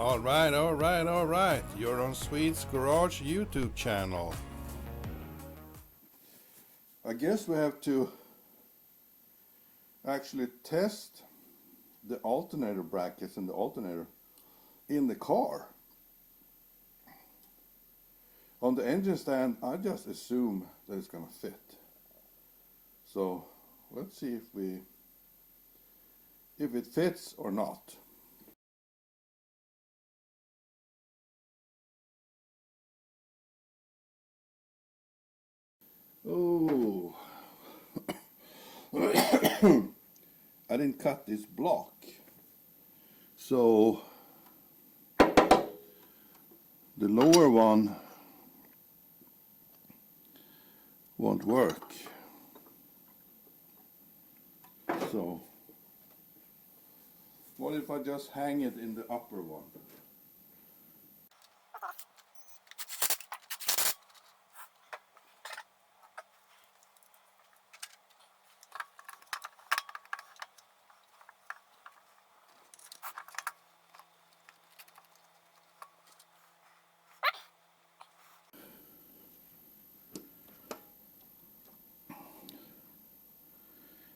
Alright. You're on Swedes Garage YouTube channel. I guess we have to actually test the alternator brackets and the alternator in the car. On the engine stand, I just assume that it's gonna fit. So let's see if it fits or not. Oh, I didn't cut this block, so the lower one won't work. So what if I just hang it in the upper one?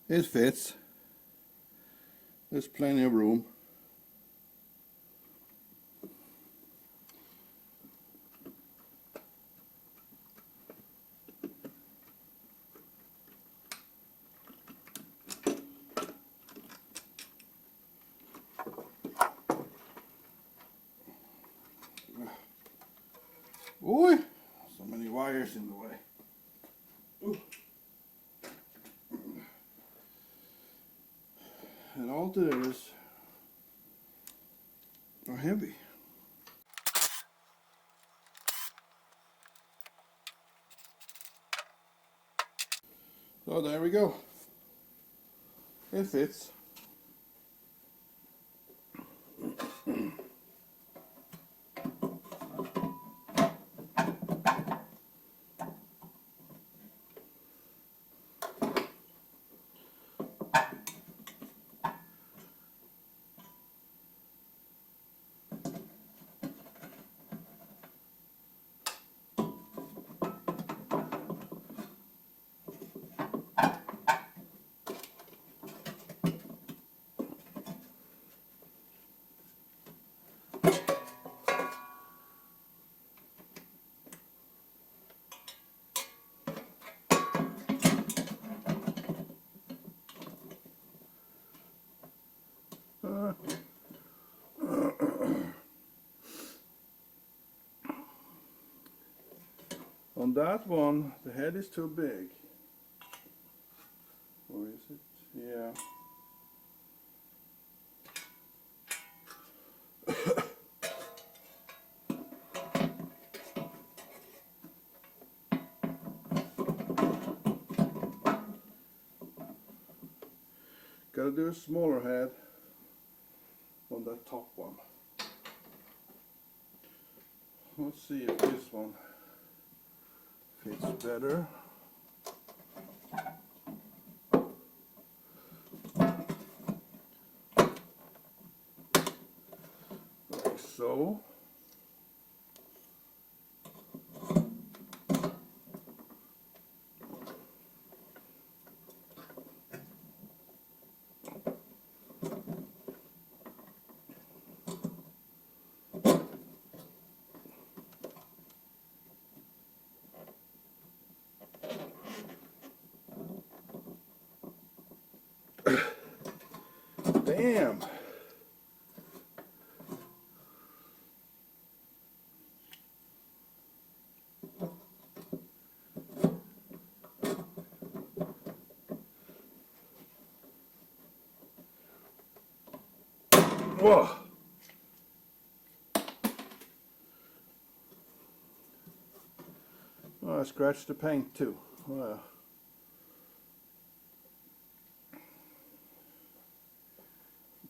It fits. There's plenty of room. Oi! So many wires in the way. Ooh. And alternators are heavy. So there we go. It fits. On that one, the head is too big. Or is it? Yeah. Gotta do a smaller head on that top one. Let's see if this one fits better. Like so. Damn. Whoa. Oh, I scratched the paint too. Wow.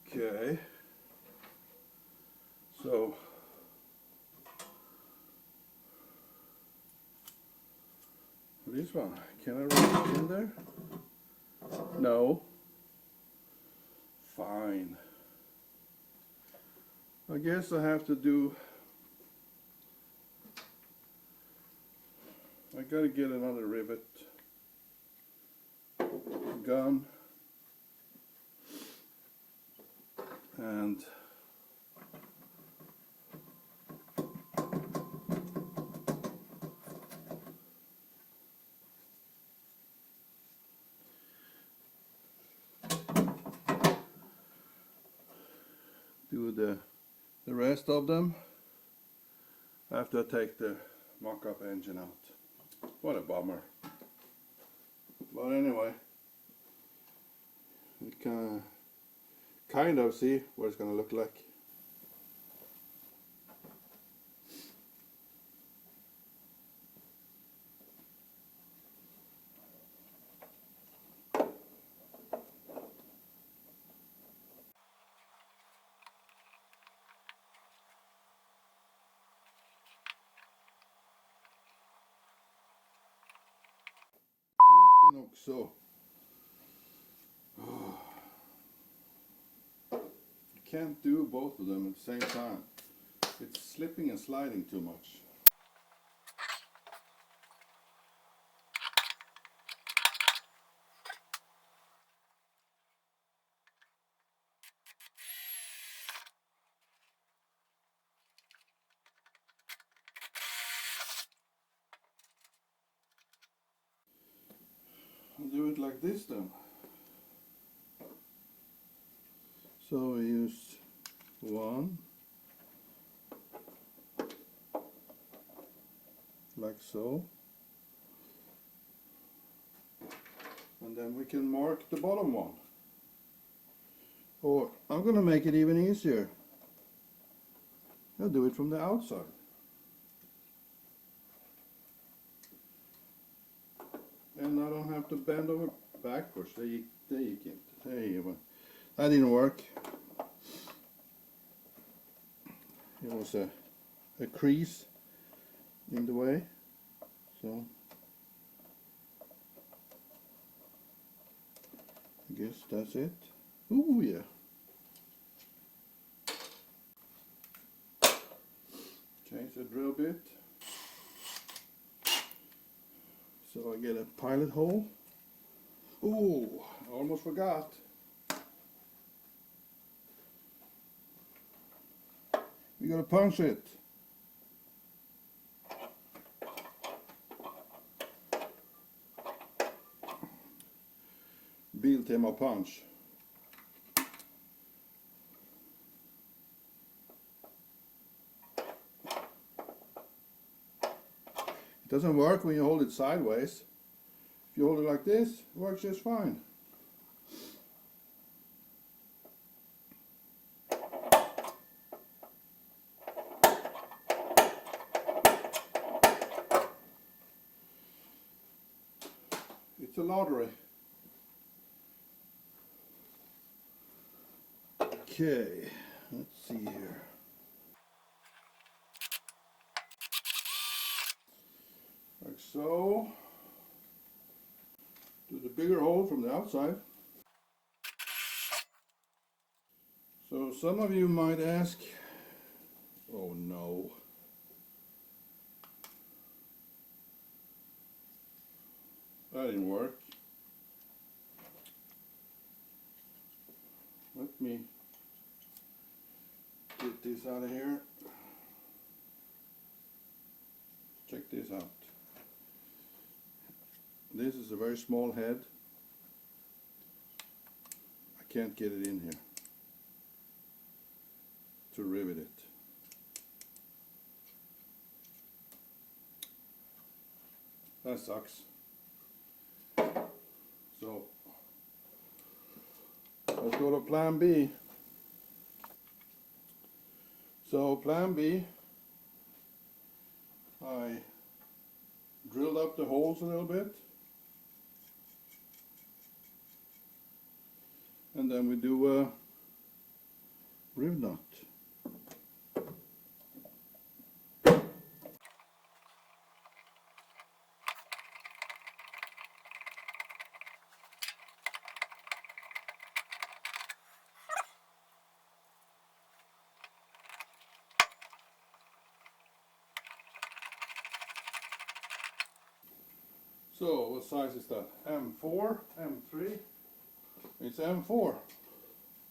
Okay. So this one, can I write it in there? No. Fine. I guess I have to do, I gotta get another rivet gun and do the rest of them after I take the mock-up engine out. What a bummer. But anyway, you can kind of see what it's going to look like. So you can't do both of them at the same time. It's slipping and sliding too much. I'll do it like this then. So we use one, like so, and then we can mark the bottom one. Or I'm going to make it even easier. I'll do it from the outside. And I don't have to bend over backwards. There you can. There you go. That didn't work. It was a crease in the way. So I guess that's it. Ooh, yeah. Change the drill bit. So I get a pilot hole. Ooh, I almost forgot. We gotta punch it. Biltema punch. It doesn't work when you hold it sideways. If you hold it like this, it works just fine. It's a lottery. Okay, let's see here. Like so. Do the bigger hole from the outside. So some of you might ask, oh no. That didn't work. Let me get this out of here. Check this out. This is a very small head. I can't get it in here to rivet it. That sucks. So let's go to plan B. So plan B, I drilled up the holes a little bit. And then we do a riv knot. So what size is that? M4, M3? It's M4.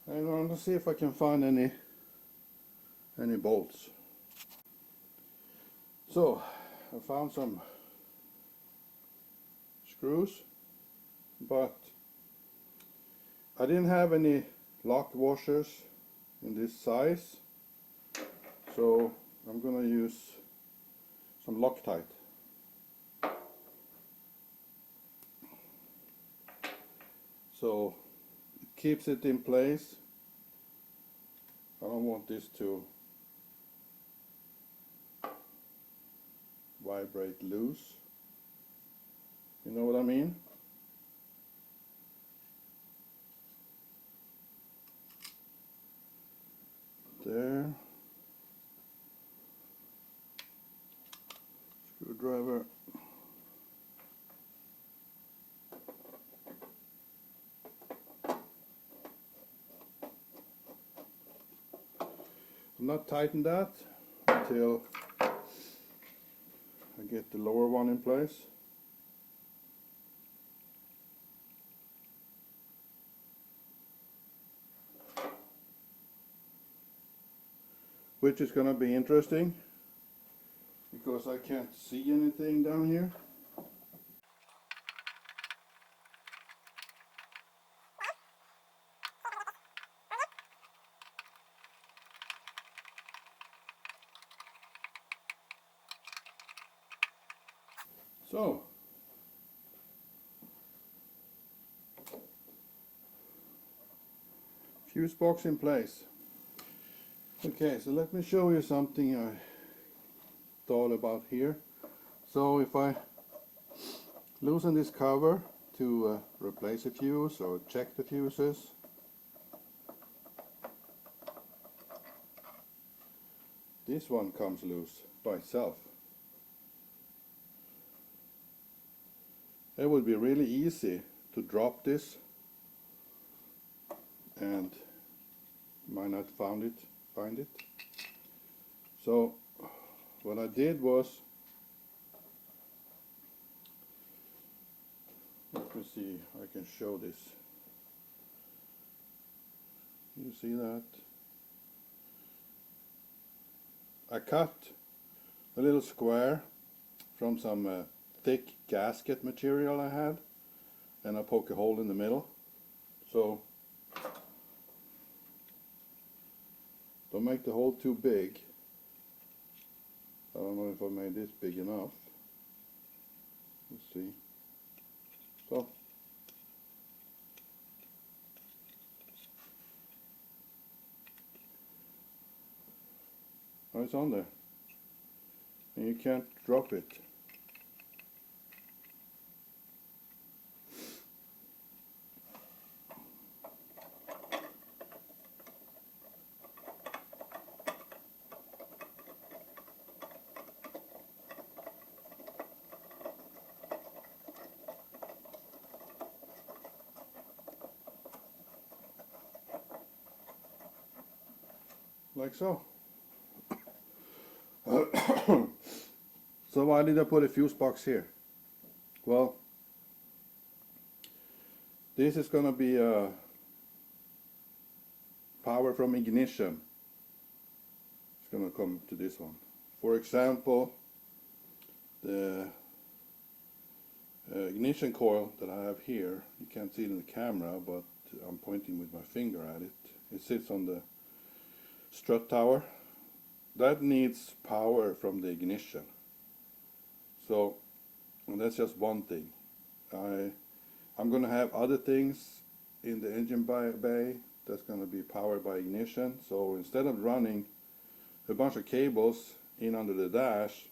And I'm gonna see if I can find any bolts. So I found some screws, but I didn't have any lock washers in this size, so I'm gonna use some Loctite. So it keeps it in place. I don't want this to vibrate loose. You know what I mean? There. Screwdriver. I'm not tighten that until I get the lower one in place. Which is going to be interesting because I can't see anything down here. So fuse box in place. Okay, so let me show you something I thought about here. So if I loosen this cover to replace a fuse or check the fuses, this one comes loose by itself. It would be really easy to drop this and might not find it. So what I did was, let me see, I can show this. You see that? I cut a little square from some thick gasket material I had, and I poke a hole in the middle. So don't make the hole too big. I don't know if I made this big enough. Let's see. So now it's on there, and you can't drop it. Like so. So why did I put a fuse box here? Well, this is going to be power from ignition. It's going to come to this one. For example, the ignition coil that I have here, you can't see it in the camera, but I'm pointing with my finger at it. It sits on the strut tower. That needs power from the ignition. So, and that's just one thing. I'm going to have other things in the engine bay that's going to be powered by ignition. So instead of running a bunch of cables in under the dash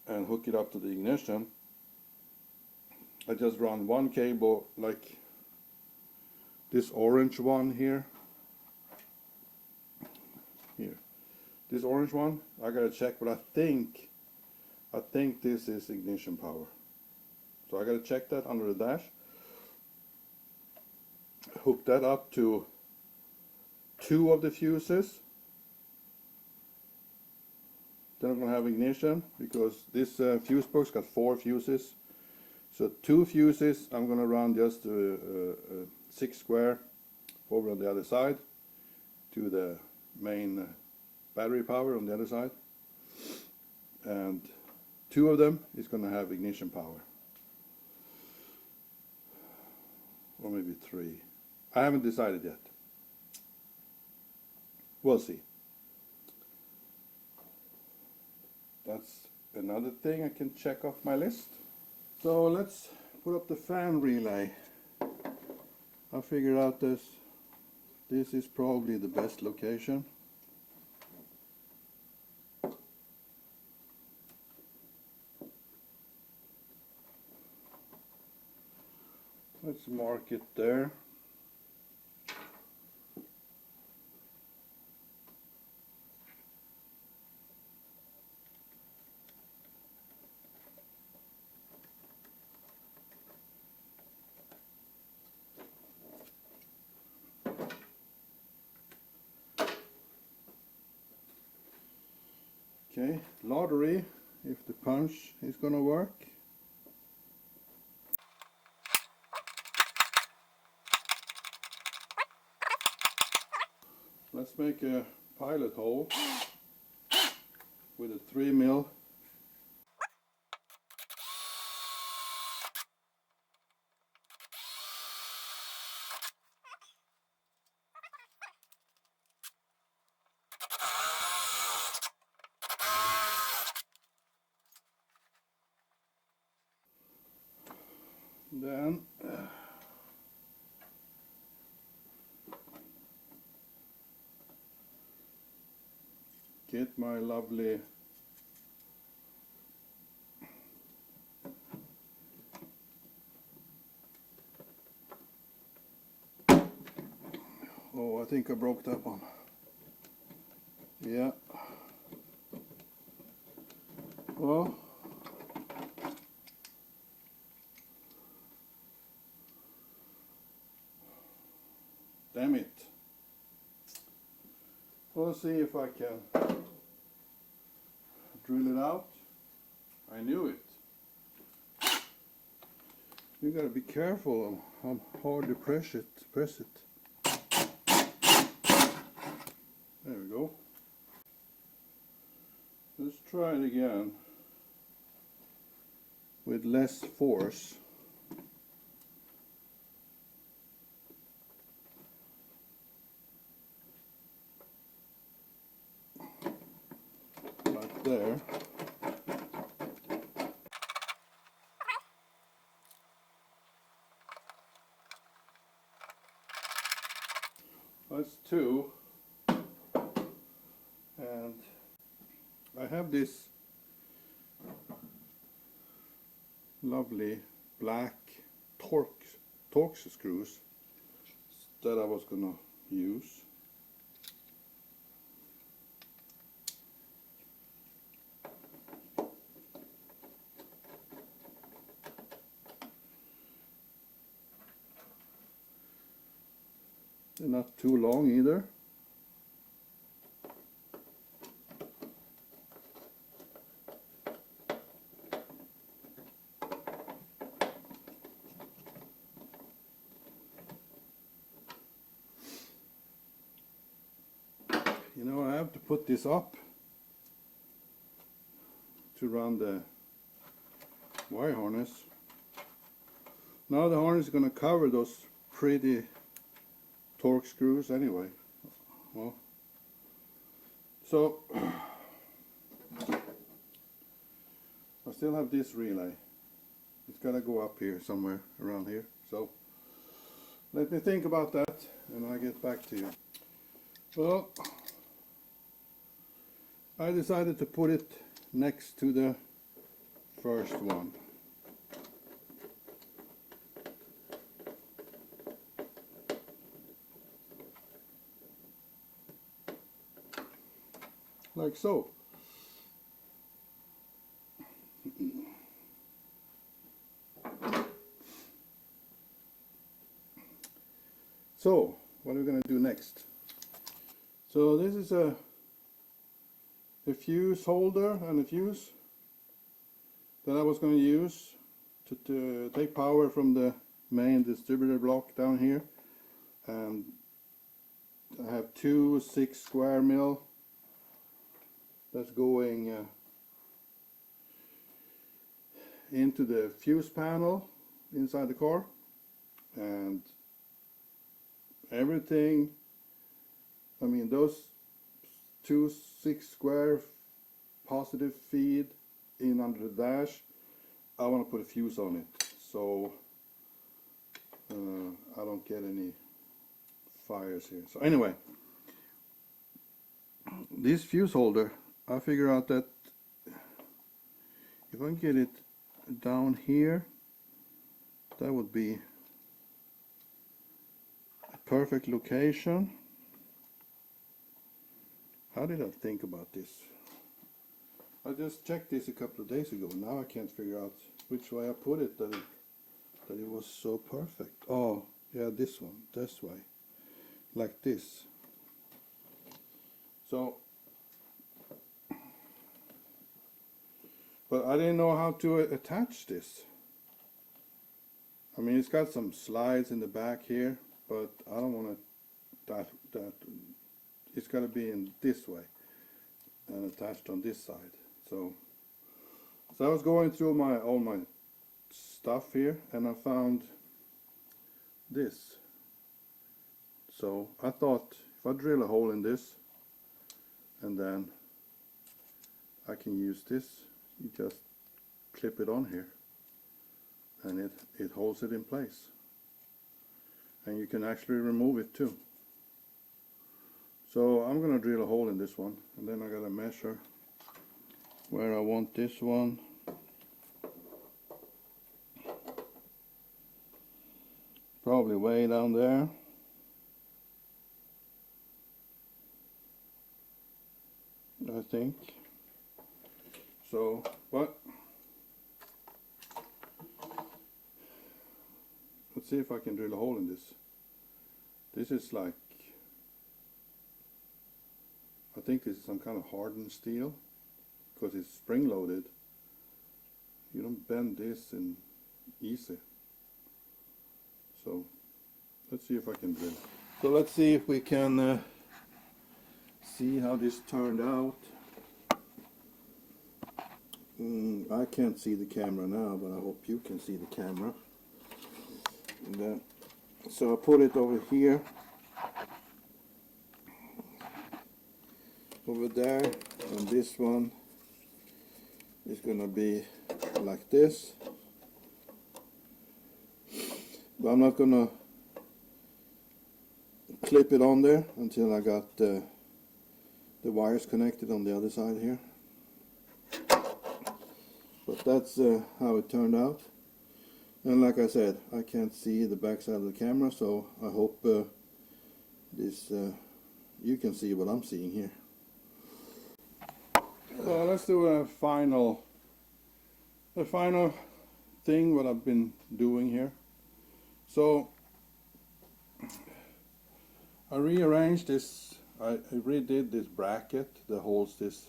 and hook it up to the ignition, I just run one cable, like this orange one here. This orange one, I gotta check, but I think this is ignition power. So I gotta check that under the dash. Hook that up to 2 of the fuses. Then I'm gonna have ignition, because this fuse box got 4 fuses. So 2 fuses, I'm going to run just a 6 square over on the other side to the main battery power on the other side, and 2 of them is going to have ignition power, or maybe 3. I haven't decided yet. We'll see. That's another thing I can check off my list. So let's put up the fan relay. I figured out this is probably the best location. Let's mark it there. Okay, lottery, if the punch is gonna work. Let's make a pilot hole with a 3 mil. Then get my lovely I think I broke that one. Yeah. Well, damn it. We'll see if I can drill it out. I knew it. You gotta be careful how hard you press it. There we go. Let's try it again with less force. Like there. That's 2. And I have this lovely black Torx screws that I was gonna use. They're not too long either. You know, I have to put this up to run the wire harness. Now the harness is going to cover those pretty Torx screws anyway. Well, so I still have this relay. It's got to go up here somewhere around here. So let me think about that and I'll get back to you. Well, I decided to put it next to the first one. Like so. So, what are we going to do next? So this is a fuse holder and a fuse that I was going to use to take power from the main distributor block down here, and I have two 6 square mil that's going into the fuse panel inside the car, and everything, I mean those two 6 square positive feed in under the dash, I want to put a fuse on it so I don't get any fires here. So anyway, this fuse holder, I figure out that if I can get it down here, that would be a perfect location. How did I think about this? I just checked this a couple of days ago. Now I can't figure out which way I put it that it was so perfect. Oh yeah, this one, this way, like this. So, but I didn't know how to attach this. I mean, it's got some slides in the back here, but I don't want that it's got to be in this way and attached on this side. So I was going through all my stuff here, and I found this. So I thought if I drill a hole in this, and then I can use this, you just clip it on here, and it holds it in place, and you can actually remove it too. So I'm gonna drill a hole in this one, and then I gotta measure where I want this one. Probably way down there. I think. So, but let's see if I can drill a hole in this. This is like, I think this is some kind of hardened steel, because it's spring loaded. You don't bend this in easy. So let's see if I can drill. So let's see if we can see how this turned out. I can't see the camera now, but I hope you can see the camera. And then, so I put it over here, over there, and this one is gonna be like this. But I'm not gonna clip it on there until I got the wires connected on the other side here. But that's how it turned out. And like I said, I can't see the back side of the camera, so I hope you can see what I'm seeing here. So let's do the final thing what I've been doing here. So I rearranged this, I redid this bracket that holds this.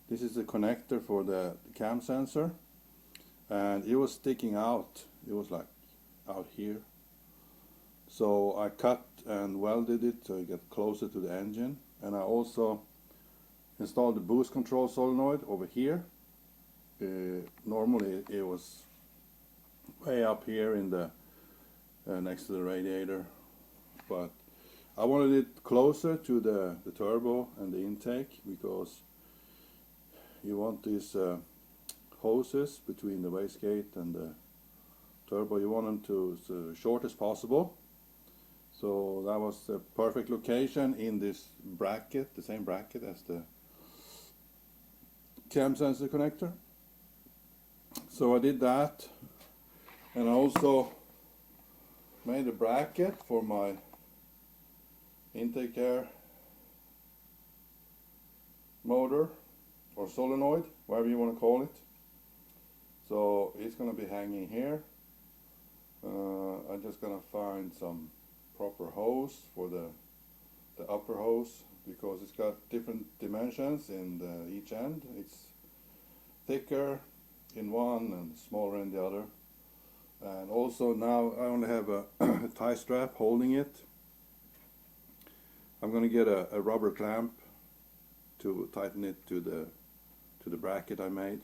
This is the connector for the cam sensor, and it was sticking out. It was like out here. So I cut and welded it so it got closer to the engine, and I also installed the boost control solenoid over here. Normally it was way up here in the next to the radiator, but I wanted it closer to the turbo and the intake, because you want these hoses between the wastegate and the turbo, you want them to short as possible. So that was the perfect location in this bracket, the same bracket as the cam sensor connector. So I did that, and I also made a bracket for my intake air motor or solenoid, whatever you want to call it. So it's going to be hanging here. I'm just going to find some proper hose for the upper hose, because it's got different dimensions in each end. It's thicker in one and smaller in the other. And also now I only have a tie strap holding it. I'm going to get a rubber clamp to tighten it to the bracket I made.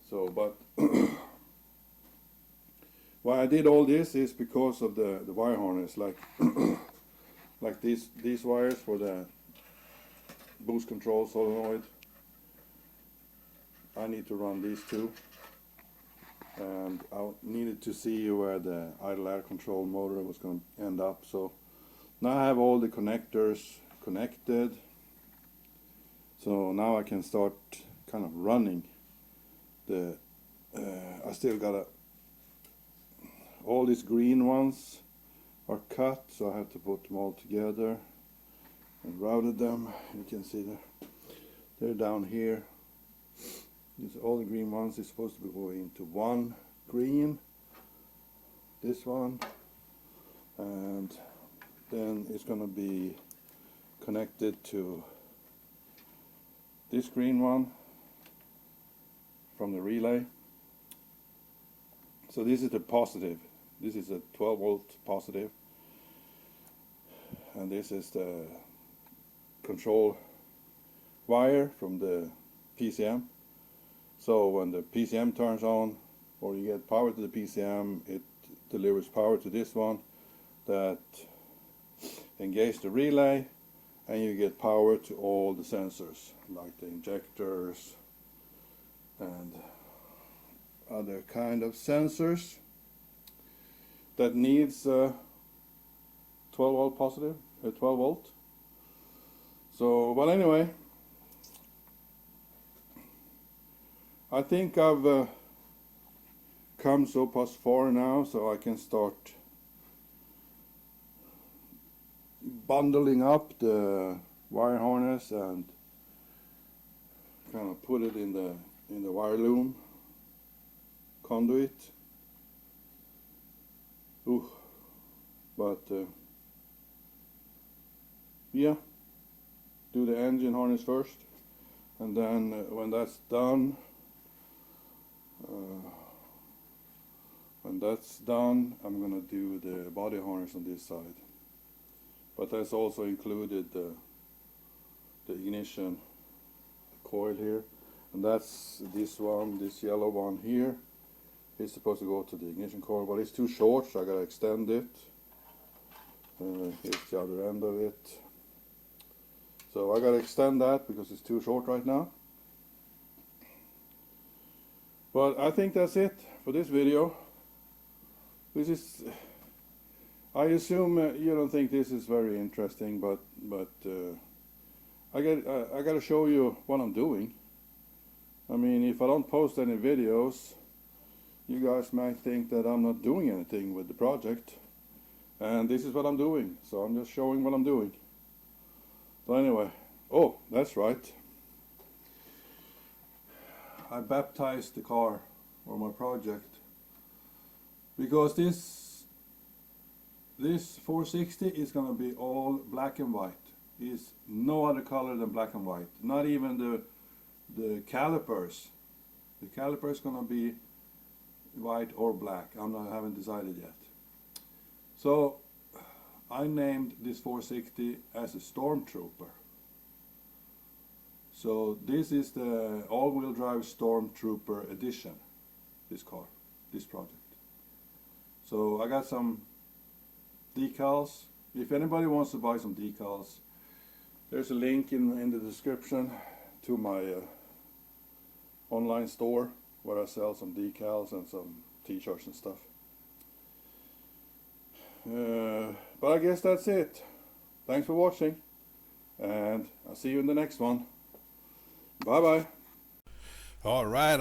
So, but why I did all this is because of the wire harness, like like these wires for the boost control solenoid. I need to run these two, and I needed to see where the idle air control motor was going to end up. So now I have all the connectors connected, so now I can start kind of running the I still got all these green ones are cut, so I have to put them all together and routed them. You can see they're down here. All the green ones is supposed to be going into one green, this one, and then it's going to be connected to this green one from the relay. So this is the positive. This is a 12 volt positive, and this is the control wire from the PCM. So when the PCM turns on, or you get power to the PCM, it delivers power to this one that engages the relay, and you get power to all the sensors, like the injectors and other kind of sensors that needs 12 volt positive, 12 volt. So, well, anyway, I think I've come so far now, so I can start bundling up the wire harness and kind of put it in the wire loom conduit. Ooh, but yeah, do the engine harness first, and then when that's done, I'm gonna do the body harness on this side. But that's also included the ignition coil here, and that's this one, this yellow one here. It's supposed to go to the ignition coil, but it's too short, so I gotta extend it. Here's the other end of it. So I gotta extend that because it's too short right now. But I think that's it for this video. This is, I assume you don't think this is very interesting, but I gotta show you what I'm doing. I mean, if I don't post any videos, you guys might think that I'm not doing anything with the project, and this is what I'm doing, so I'm just showing what I'm doing. So anyway, oh, that's right, I baptized the car, or my project, because this 460 is going to be all black and white. It's no other color than black and white, not even the calipers. The caliper is going to be white or black. I haven't decided yet. So I named this 460 as a Stormtrooper. So this is the all-wheel drive Stormtrooper edition, this car, this project. So I got some decals. If anybody wants to buy some decals, there's a link in the description to my online store where I sell some decals and some t-shirts and stuff. But I guess that's it. Thanks for watching, and I'll see you in the next one. Bye bye. Alright.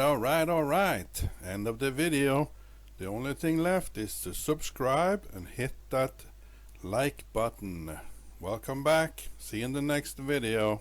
End of the video. The only thing left is to subscribe and hit that like button. Welcome back. See you in the next video.